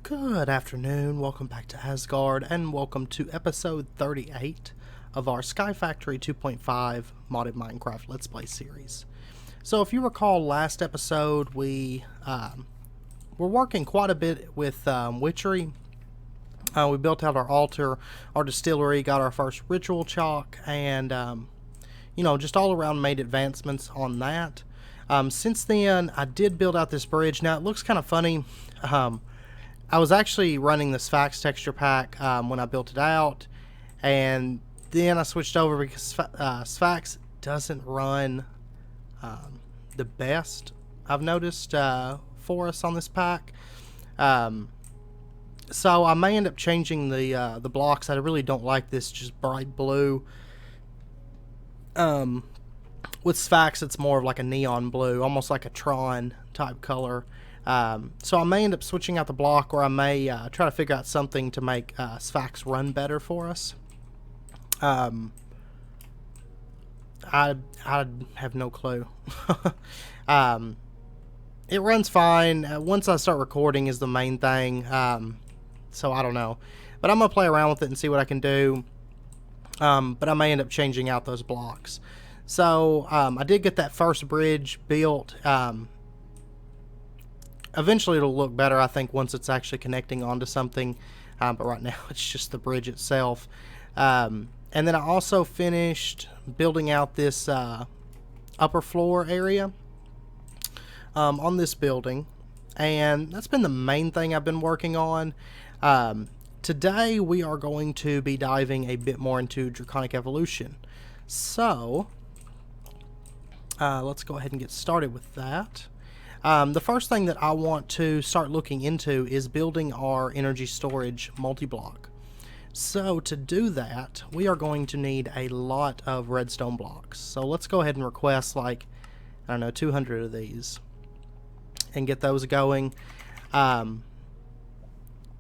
Good afternoon, welcome back to Asgard, and welcome to episode 38 of our SkyFactory 2.5 modded Minecraft Let's Play series. So if you recall last episode, we were working quite a bit with witchery. We built out our altar, our distillery, got our first ritual chalk, and just all around made advancements on that. Since then, I did build out this bridge. Now, it looks kind of funny. I was actually running the Sphax texture pack when I built it out, and then I switched over because Sphax doesn't run the best, I've noticed, for us on this pack. So I may end up changing the blocks. I really don't like this just bright blue. With Sphax, it's more of like a neon blue, almost like a Tron type color. So I may end up switching out the block, or I may try to figure out something to make Sphax run better for us. I have no clue. It runs fine. Once I start recording is the main thing. So I don't know. But I'm going to play around with it and see what I can do. But I may end up changing out those blocks. So I did get that first bridge built. Eventually it'll look better, I think, once it's actually connecting onto something. But right now it's just the bridge itself. And then I also finished building out this upper floor area on this building. And that's been the main thing I've been working on. Today we are going to be diving a bit more into Draconic evolution. So let's go ahead and get started with that. The first thing that I want to start looking into is building our energy storage multi-block. So to do that, we are going to need a lot of redstone blocks. So let's go ahead and request, like, I don't know, 200 of these and get those going. And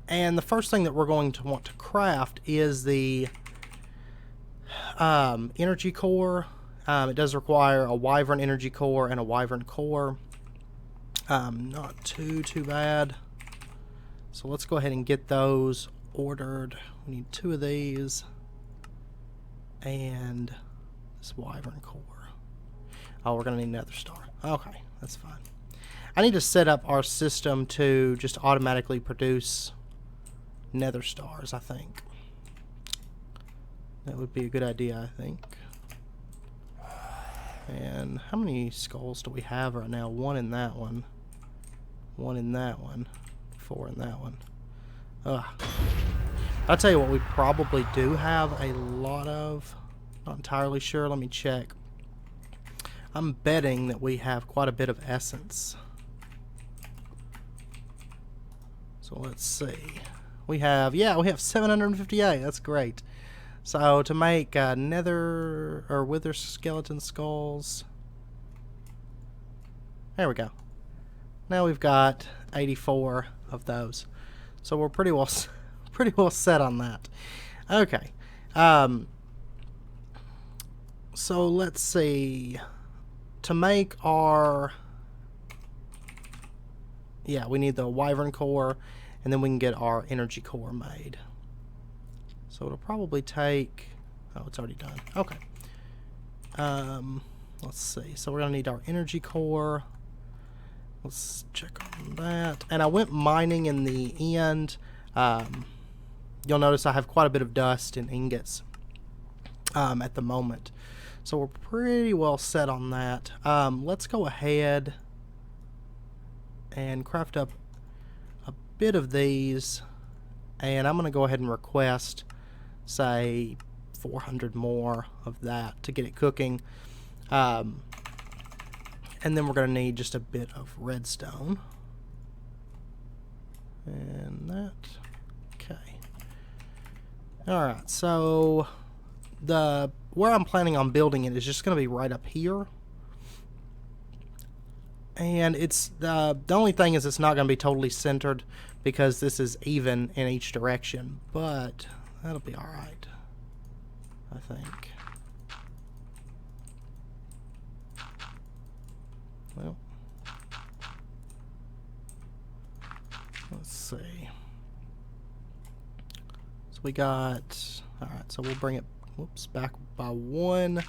the first thing that we're going to want to craft is the energy core. It does require a wyvern energy core and a wyvern core. Not too bad. So let's go ahead and get those ordered. We need 2 of these and this wyvern core. Oh, we're gonna need another star. Okay, that's fine. I need to set up our system to just automatically produce nether stars, I think. That would be a good idea, I think. And how many skulls do we have right now? 1 in that one. 1 in that one. 4 in that one. Ugh. I'll tell you what we probably do have a lot of. Not entirely sure. Let me check. I'm betting that we have quite a bit of essence. So let's see. We have 758. That's great. So to make nether or wither skeleton skulls. There we go. Now we've got 84 of those. So we're pretty well set on that. Okay. So let's see. To make our we need the wyvern core, and then we can get our energy core made. So it'll probably take... Oh, it's already done. Okay. Let's see. So we're going to need our energy core. Let's check on that. And I went mining in the end. You'll notice I have quite a bit of dust and ingots at the moment. So we're pretty well set on that. Let's go ahead and craft up a bit of these. And I'm going to go ahead and request, say, 400 more of that to get it cooking. And then we're going to need just a bit of redstone. And that. Okay. Alright, so where I'm planning on building it is just going to be right up here. And it's the only thing is it's not going to be totally centered because this is even in each direction, but that'll be alright, I think. Well, let's see. we got... Alright, so we'll bring it, whoops, back by 1.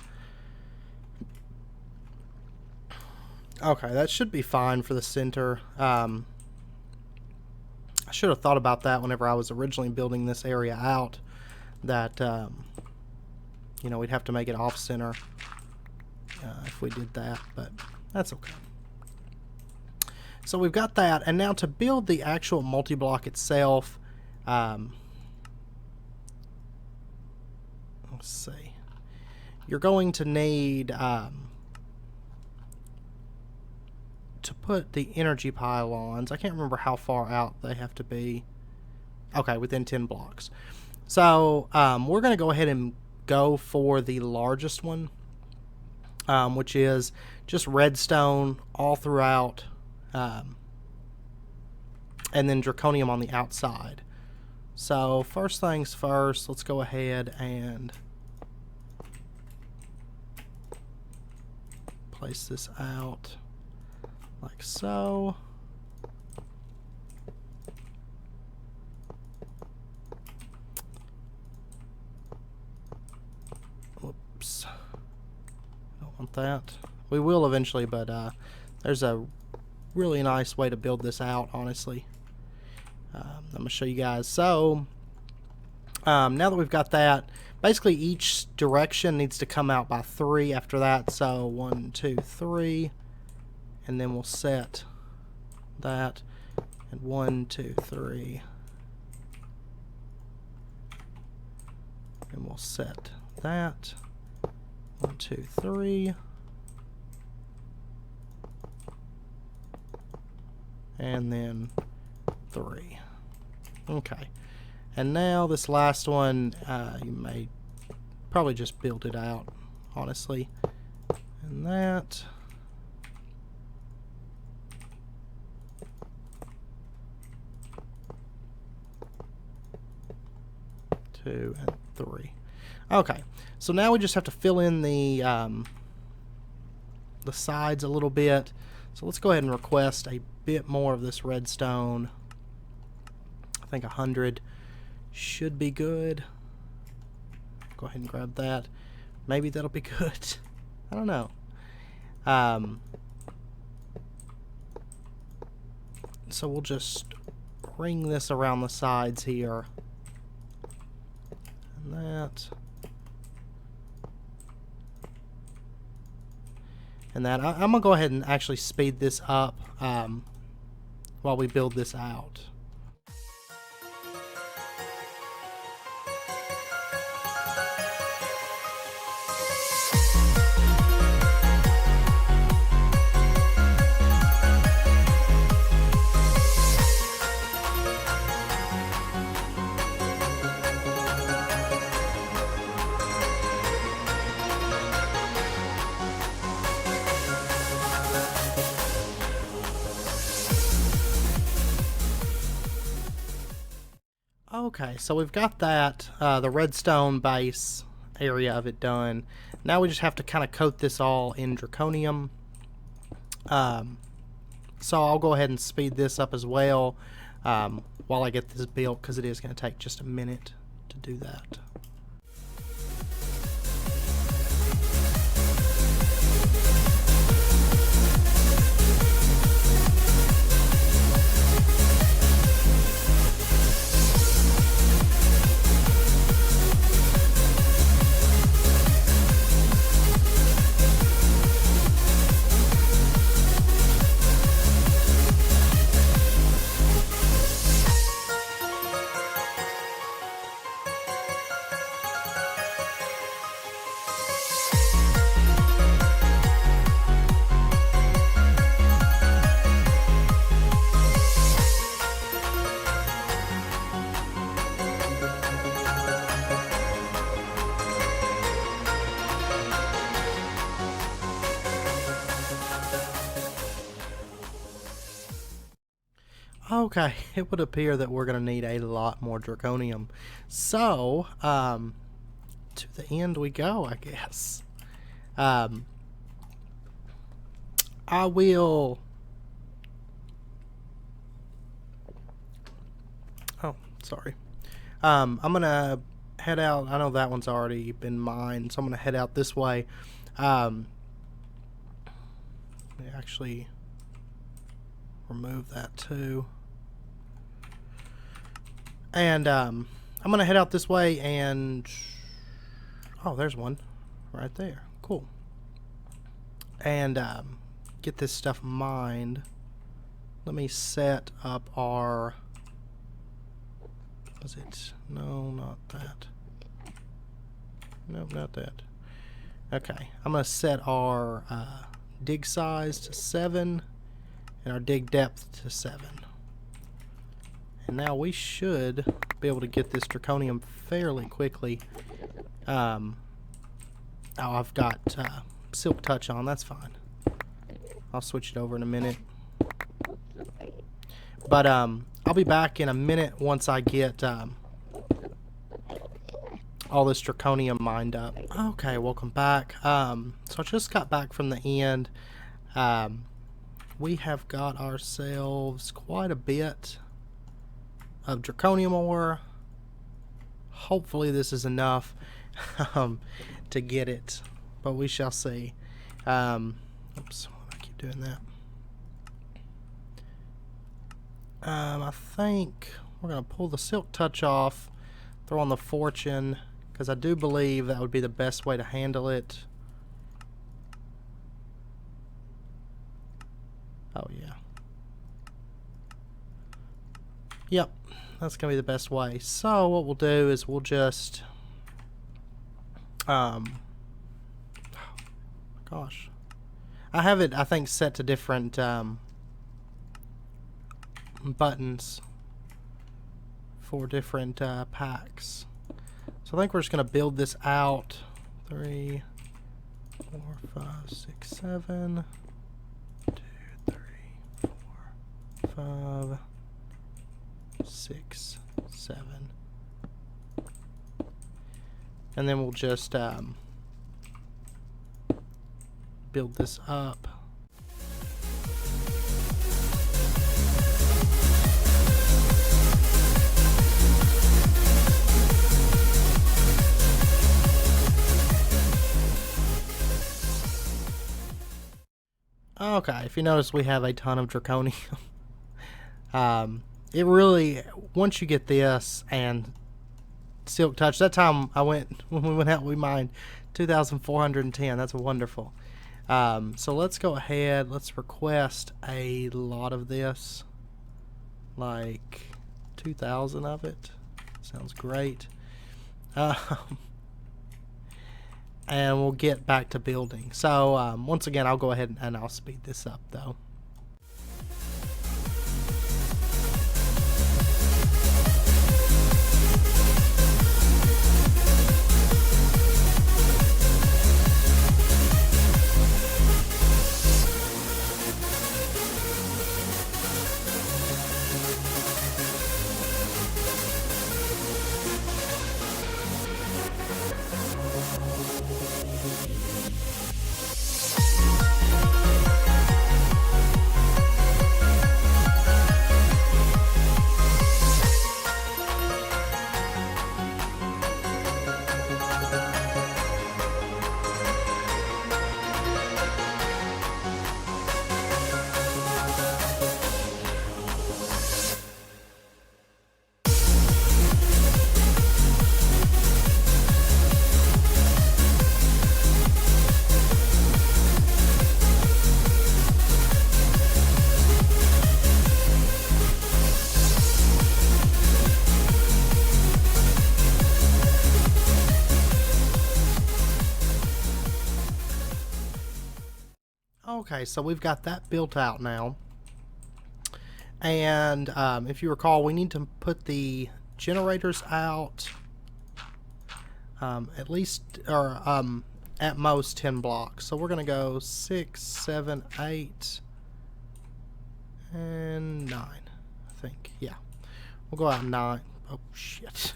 Okay, that should be fine for the center. I should have thought about that whenever I was originally building this area out, that, you know, we'd have to make it off-center if we did that, but that's okay. So we've got that, and now to build the actual multi-block itself, let's see, you're going to need to put the energy pylons. I can't remember how far out they have to be. Okay, within 10 blocks. So we're going to go ahead and go for the largest one, which is just redstone all throughout, and then draconium on the outside. So first things first, let's go ahead and place this out like so. Whoops. Don't want that. We will eventually, but there's a really nice way to build this out, honestly. I'm going to show you guys. So, now that we've got that, basically each direction needs to come out by 3 after that. So, 1, 2, 3. And then we'll set that. And 1, 2, 3. And we'll set that. 1, 2, 3. And then 3. Okay. And now this last one, you may probably just build it out, honestly. And that. 2 and 3. Okay, so now we just have to fill in the sides a little bit. So let's go ahead and request a bit more of this redstone. I think 100 should be good. Go ahead and grab that. Maybe that'll be good. I don't know. So we'll just ring this around the sides here. And that. And that. I'm going to go ahead and actually speed this up while we build this out. Okay, so we've got that, the redstone base area of it done. Now we just have to kind of coat this all in draconium. So I'll go ahead and speed this up as well while I get this built, because it is going to take just a minute to do that. Okay, it would appear that we're going to need a lot more draconium. So, to the end we go, I guess. I will... Oh, sorry. I'm gonna head out. I know that one's already been mined, so I'm gonna head out this way. Actually remove that too. And I'm gonna head out this way and oh, there's one right there. Cool. And get this stuff mined. Let me set up our... Was it? No, not that. Nope, not that. Okay, I'm gonna set our dig size to 7 and our dig depth to 7. And now we should be able to get this draconium fairly quickly. Oh, I've got silk touch on. That's fine. I'll switch it over in a minute. But I'll be back in a minute once I get all this draconium mined up. Okay, welcome back. So I just got back from the end. We have got ourselves quite a bit of draconium ore. Hopefully this is enough to get it, but we shall see. Oops, I keep doing that. I think we're going to pull the silk touch off, throw on the fortune, because I do believe that would be the best way to handle it. Oh yeah. Yep, that's going to be the best way. So what we'll do is we'll just... gosh. I have it, I think, set to different buttons for different packs. So I think we're just going to build this out. 3, 4, 5, 6, 7. 2, 3, 4, 5, 6, 7. And then we'll just build this up. Okay, if you notice, we have a ton of draconium. It really, once you get this and silk touch, that time when we went out, we mined 2,410. That's wonderful. So let's go ahead, let's request a lot of this, like 2,000 of it. Sounds great. And we'll get back to building. So once again, I'll go ahead and I'll speed this up though. Okay, so we've got that built out now. And if you recall, we need to put the generators out at least, or at most 10 blocks. So we're going to go 6, 7, 8, and 9, I think. Yeah. We'll go out 9. Oh, shit.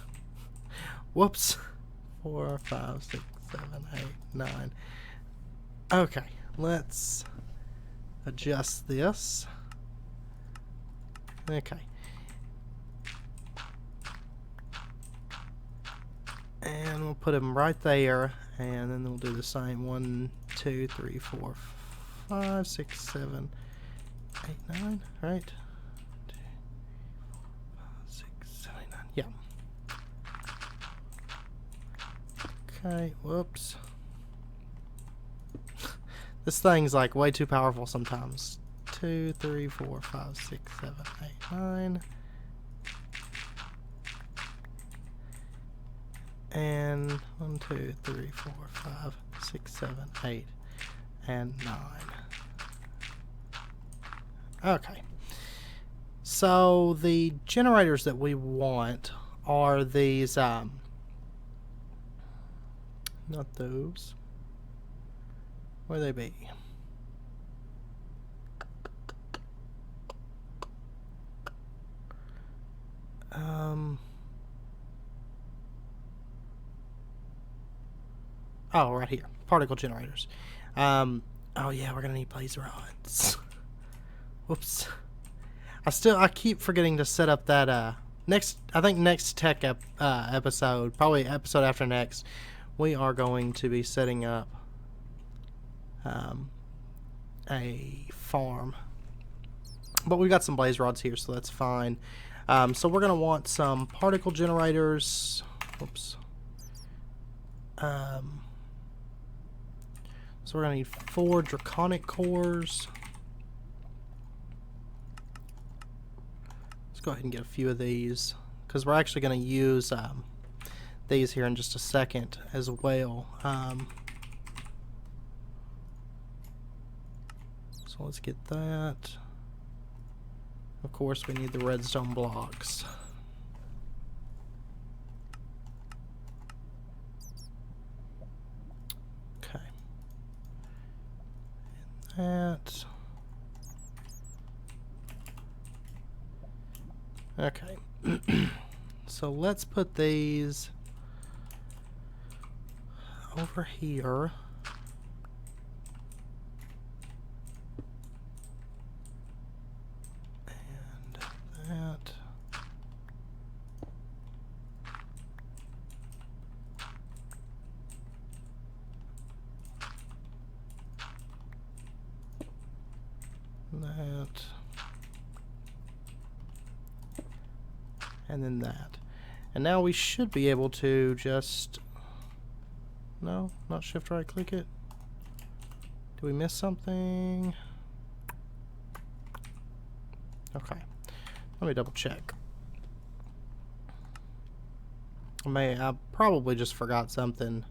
Whoops. 4, 5, 6, 7, 8, 9. Okay, let's adjust this. Okay. we'll put them right there, and then we'll do the same. 1, 2, 3, 4, 5, 6, 7, 8, 9, right? 2, 4, 5, 6, 7, 8, 9. Yeah. Okay, whoops. This thing's like way too powerful sometimes. 2, 3, 4, 5, 6, 7, 8, 9. And 1, 2, 3, 4, 5, 6, 7, 8, and 9. Okay. So the generators that we want are these, not those. Where they be? Oh, right here. Particle generators. Oh yeah, we're gonna need blaze rods. Whoops. I keep forgetting to set up that I think next tech episode, probably episode after next, we are going to be setting up a farm. But we've got some blaze rods here, so that's fine. So we're gonna want some particle generators. Whoops. So we're going to need 4 Draconic cores. Let's go ahead and get a few of these, because we're actually going to use these here in just a second as well. So let's get that. Of course, we need the redstone blocks. That. Okay. So let's put these over here. And that. That, and then that, and now we should be able to just, no, not shift right click it. Do we miss something? Okay, let me double check. I probably just forgot something.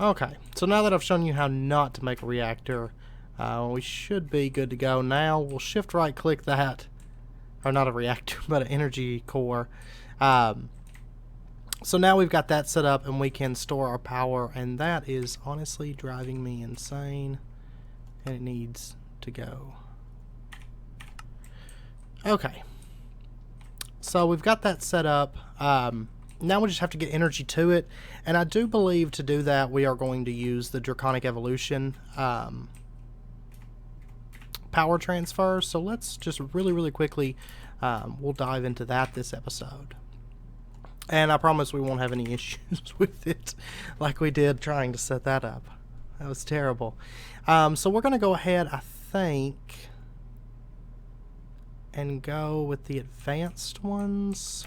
Okay, so now that I've shown you how not to make a reactor, we should be good to go. Now we'll shift right click that, or not a reactor, but an energy core. So now we've got that set up and we can store our power, and that is honestly driving me insane, and it needs to go. Okay, so we've got that set up. Now we just have to get energy to it, and I do believe to do that we are going to use the Draconic Evolution power transfer. So let's just really quickly, we'll dive into that this episode. And I promise we won't have any issues with it like we did trying to set that up. That was terrible. So we're going to go ahead, I think, and go with the advanced ones.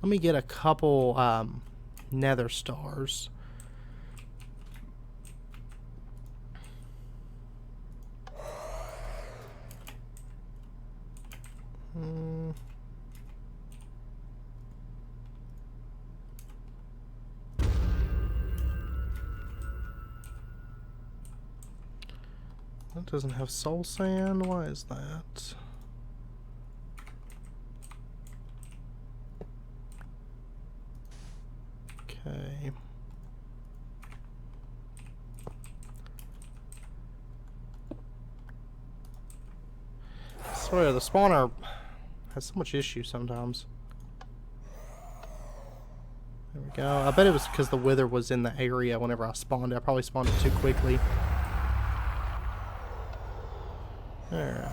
Let me get a couple nether stars. That doesn't have soul sand. Why is that? Okay. I swear, the spawner has so much issue sometimes. There we go. I bet it was because the wither was in the area whenever I spawned it. I probably spawned it too quickly. Alright.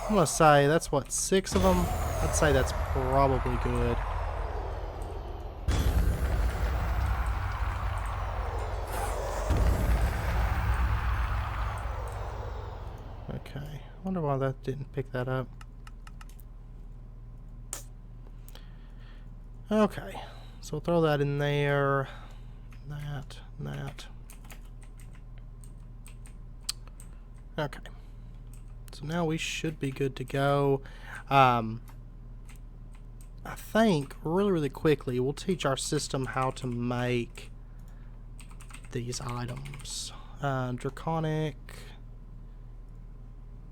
I'm gonna say that's what, 6 of them? I'd say that's probably good. Okay. I wonder why that didn't pick that up. Okay. So we'll throw that in there. That, and that. Okay, so now we should be good to go. I think really quickly we'll teach our system how to make these items. Draconic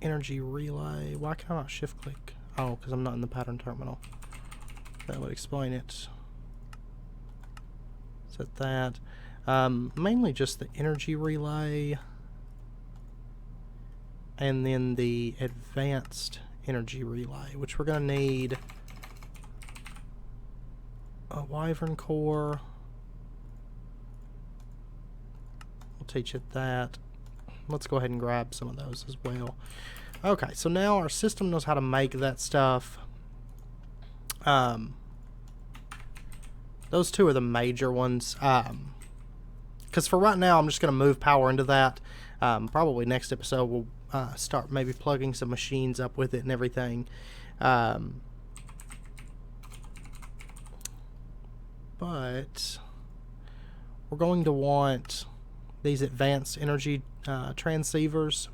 energy relay. Why can I not shift click? Oh, because I'm not in the pattern terminal. That would explain it. Set that. Mainly just the energy relay. And then the advanced energy relay, which we're going to need a wyvern core. We'll teach it that. Let's go ahead and grab some of those as well. Okay, so now our system knows how to make that stuff. Those two are the major ones. Because for right now, I'm just going to move power into that. Probably next episode we'll start maybe plugging some machines up with it and everything. But we're going to want these advanced energy transceivers.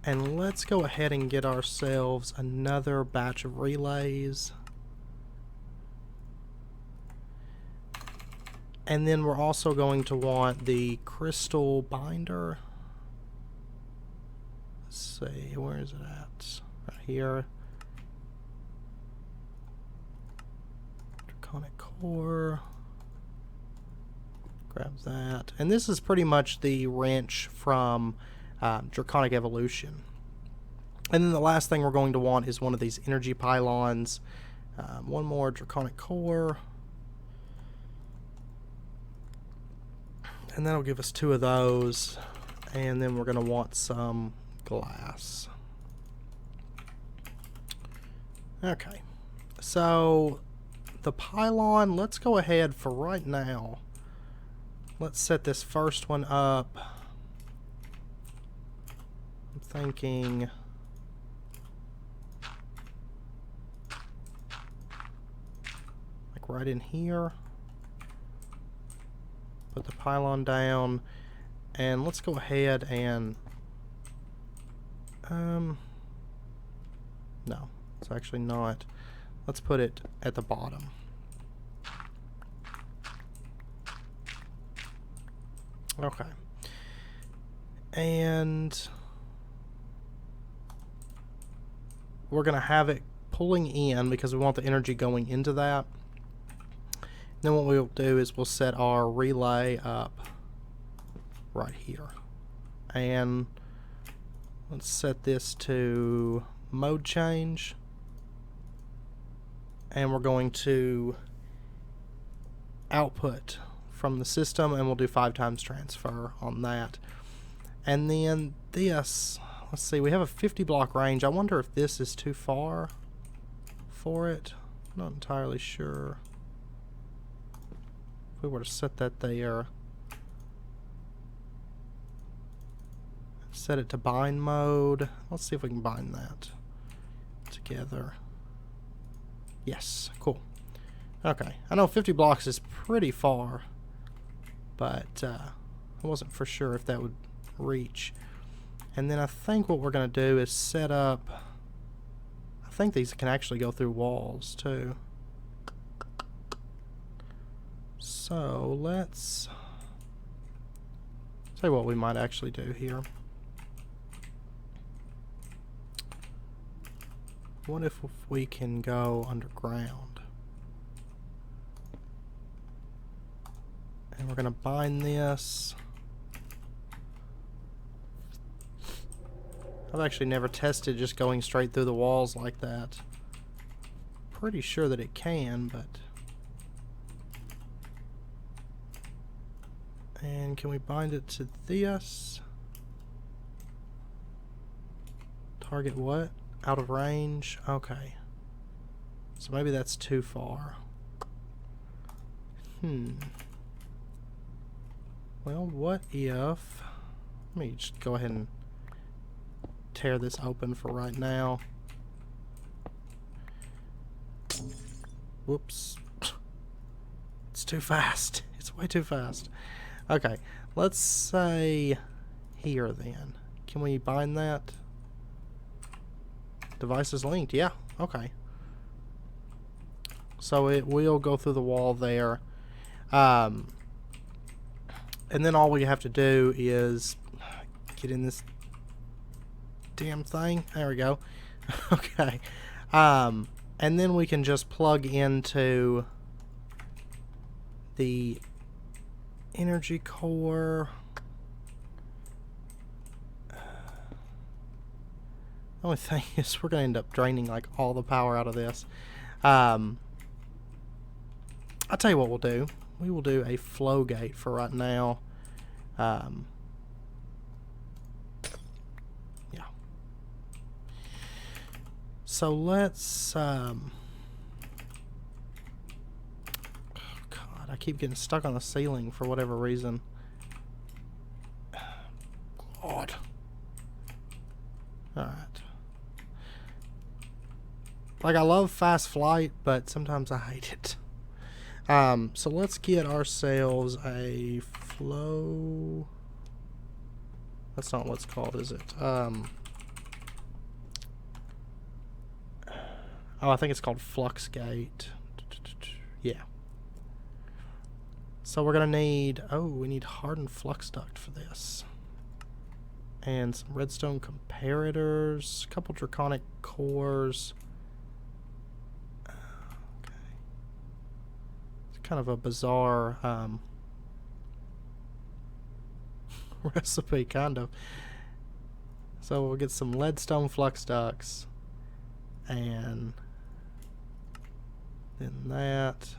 And let's go ahead and get ourselves another batch of relays. And then we're also going to want the crystal binder. Let's see, where is it at? Right here. Draconic core. Grab that. And this is pretty much the wrench from Draconic Evolution. And then the last thing we're going to want is one of these energy pylons. One more Draconic core. And that'll give us 2 of those. And then we're going to want some glass. Okay. So the pylon, let's go ahead for right now. Let's set this first one up. I'm thinking like right in here. Put the pylon down, and let's go ahead and no, it's actually not. Let's put it at the bottom. Okay. And we're going to have it pulling in because we want the energy going into that. Then what we'll do is we'll set our relay up right here. And let's set this to mode change. And we're going to output from the system, and we'll do 5 times transfer on that. And then this, let's see, we have a 50 block range. I wonder if this is too far for it. I'm not entirely sure. If we were to set that there, set it to bind mode. Let's see if we can bind that together. Yes, cool. Okay, I know 50 blocks is pretty far, but I wasn't for sure if that would reach. And then I think what we're going to do is set up, I think these can actually go through walls too. So let's see what we might actually do here. What if we can go underground? And we're going to bind this. I've actually never tested just going straight through the walls like that. Pretty sure that it can, but... And can we bind it to this? Target what? Out of range? Okay. So maybe that's too far. Well, what if... Let me just go ahead and tear this open for right now. Whoops. It's too fast. It's way too fast. Okay, let's say here then. Can we bind that? Device is linked. Yeah, okay. So it will go through the wall there. And then all we have to do is get in this damn thing. There we go. Okay. And then we can just plug into the energy core. The only thing is we're going to end up draining like all the power out of this. I'll tell you what we'll do. We will do a flow gate for right now. Yeah. So let's... oh God, I keep getting stuck on the ceiling for whatever reason. God. Alright. Like, I love fast flight, but sometimes I hate it. So let's get ourselves a flow... That's not what it's called, is it? Oh, I think it's called flux gate. Yeah. So we're going to need... Oh, we need hardened flux duct for this. And some redstone comparators. A couple draconic cores. Kind of a bizarre recipe, kind of. So we'll get some leadstone flux ducts, and then that.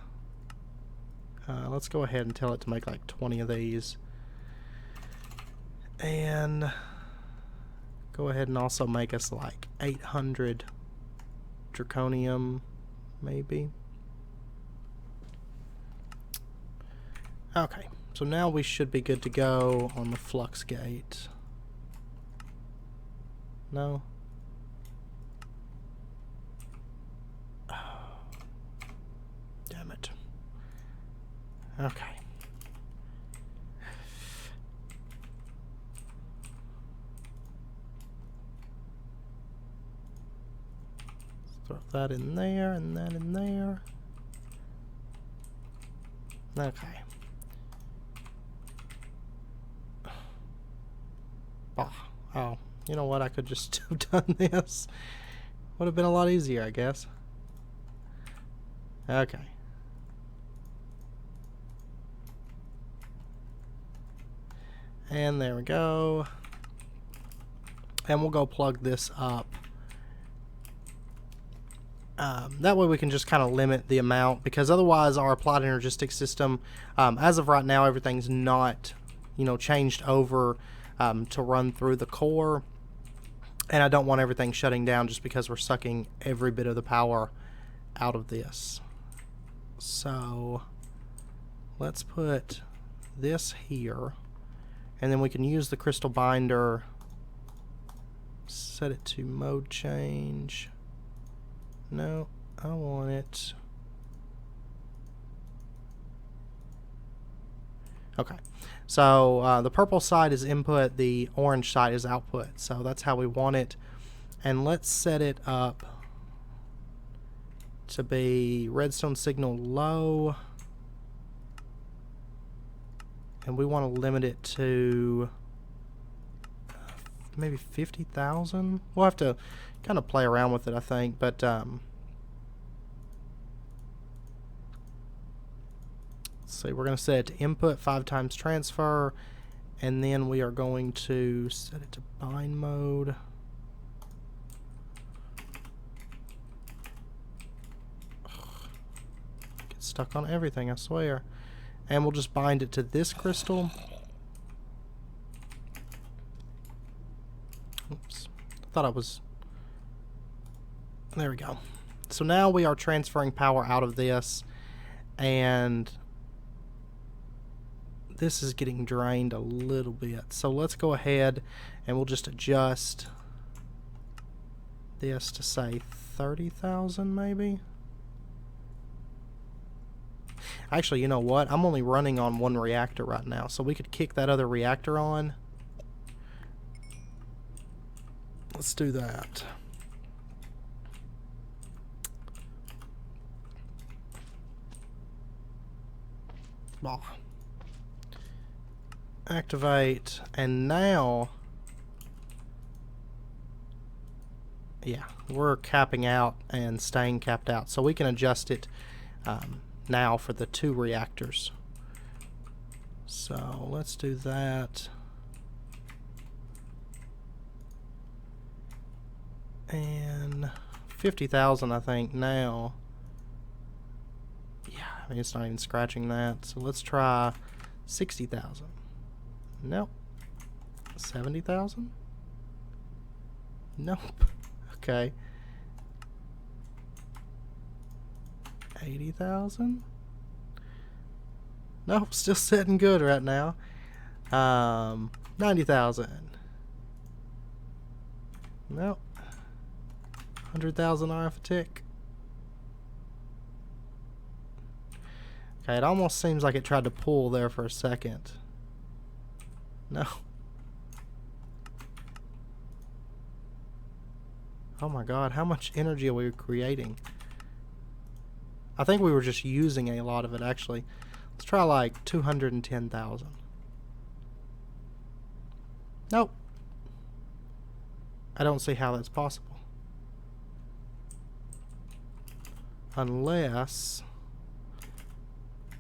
Let's go ahead and tell it to make like 20 of these, and go ahead and also make us like 800 draconium, maybe. Okay, so now we should be good to go on the flux gate. No? Oh, damn it. Okay. Throw that in there and that in there. Okay. Oh, you know what? I could just have done this. Would have been a lot easier, I guess. Okay. And there we go. And we'll go plug this up. That way we can just kind of limit the amount, because otherwise our applied energistic system, as of right now, everything's not, changed over to run through the core. And I don't want everything shutting down just because we're sucking every bit of the power out of this. So let's put this here, and then we can use the crystal binder, set it to mode change. No, I want it. Okay, so the purple side is input, the orange side is output. So that's how we want it. And let's set it up to be redstone signal low. And we want to limit it to maybe 50,000. We'll have to kind of play around with it, I think. But let's see, we're going to set it to input 5 times transfer, and then we are going to set it to bind mode. Get stuck on everything, I swear. And we'll just bind it to this crystal. Oops. I thought I was... There we go. So now we are transferring power out of this, and this is getting drained a little bit. So let's go ahead and we'll just adjust this to say 30,000 maybe. Actually, you know what? I'm only running on one reactor right now, so we could kick that other reactor on. Let's do that. Activate, and now, yeah, we're capping out and staying capped out, so we can adjust it now for the 2 reactors. So let's do that. And 50,000, I think, now. Yeah, I mean, it's not even scratching that. So let's try 60,000. Nope. 70,000? Nope. Okay. 80,000? Nope, still sitting good right now. 90,000. Nope. 100,000 RF a tick. Okay, it almost seems like it tried to pull there for a second. No. Oh my god, how much energy are we creating? I think we were just using a lot of it, actually. Let's try like 210,000. Nope. I don't see how that's possible. Unless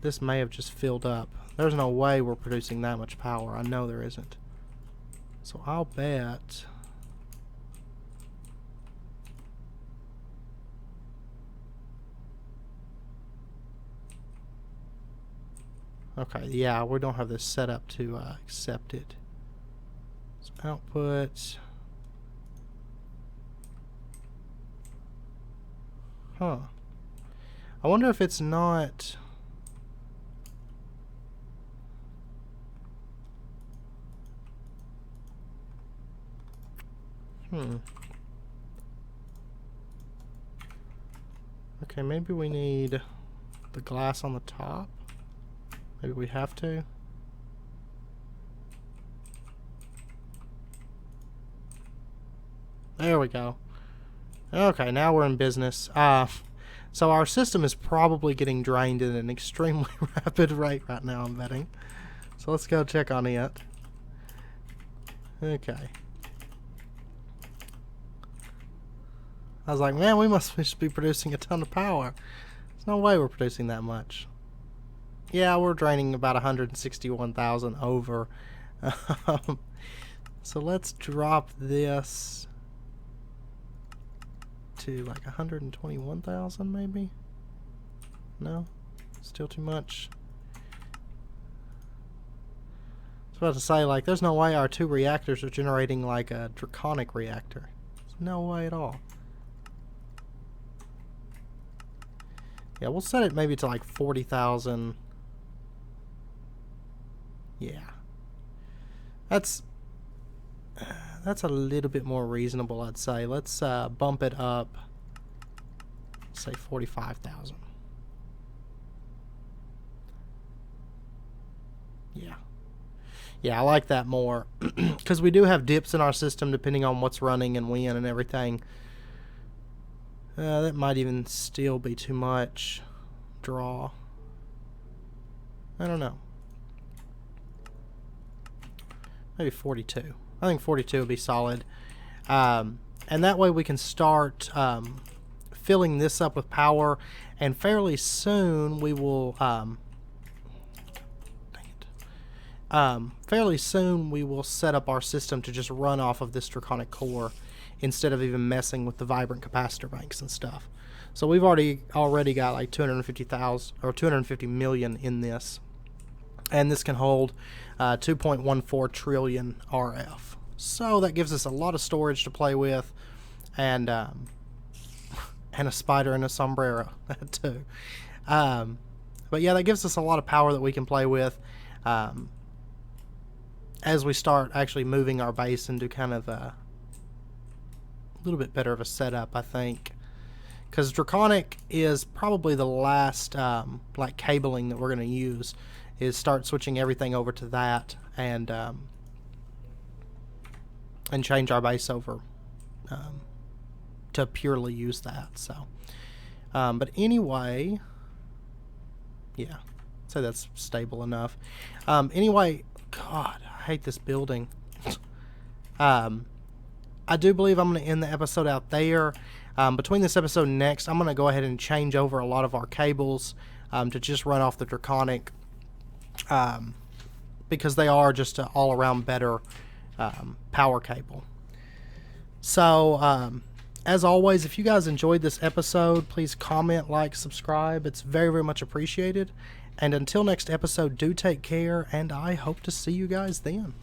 this may have just filled up. There's no way we're producing that much power. I know there isn't. So I'll bet... Okay, yeah, we don't have this set up to accept it. So output... Huh. I wonder if it's not... Okay, maybe we need the glass on the top. Maybe we have to. There we go. Okay, now we're in business. So our system is probably getting drained at an extremely rapid rate right now, I'm betting. So let's go check on it. Okay. I was like, man, we must just be producing a ton of power. There's no way we're producing that much. Yeah, we're draining about 161,000 over. So let's drop this to like 121,000 maybe? No? Still too much? I was about to say, like, there's no way our 2 reactors are generating like a Draconic reactor. There's no way at all. Yeah, we'll set it maybe to like 40,000. Yeah. That's a little bit more reasonable, I'd say. Let's bump it up, say 45,000. Yeah. Yeah, I like that more. Because we do have dips in our system depending on what's running and when and everything. That might even still be too much draw. I don't know. Maybe 42. I think 42 would be solid. And that way we can start filling this up with power, and fairly soon we will fairly soon we will set up our system to just run off of this Draconic core instead of even messing with the vibrant capacitor banks and stuff. So we've already got like 250,000 or 250 million in this, and this can hold 2.14 trillion RF. So that gives us a lot of storage to play with, and a spider and a sombrero too. But yeah, that gives us a lot of power that we can play with as we start actually moving our base into kind of a little bit better of a setup, I think. Because Draconic is probably the last like cabling that we're going to use, is start switching everything over to that and change our base over to purely use that. So, but anyway, yeah, so that's stable enough. Anyway, God, I hate this building. I do believe I'm going to end the episode out there. Between this episode and next, I'm going to go ahead and change over a lot of our cables to just run off the Draconic, because they are just an all-around better power cable. So, as always, if you guys enjoyed this episode, please comment, like, subscribe. It's very, very much appreciated. And until next episode, do take care, and I hope to see you guys then.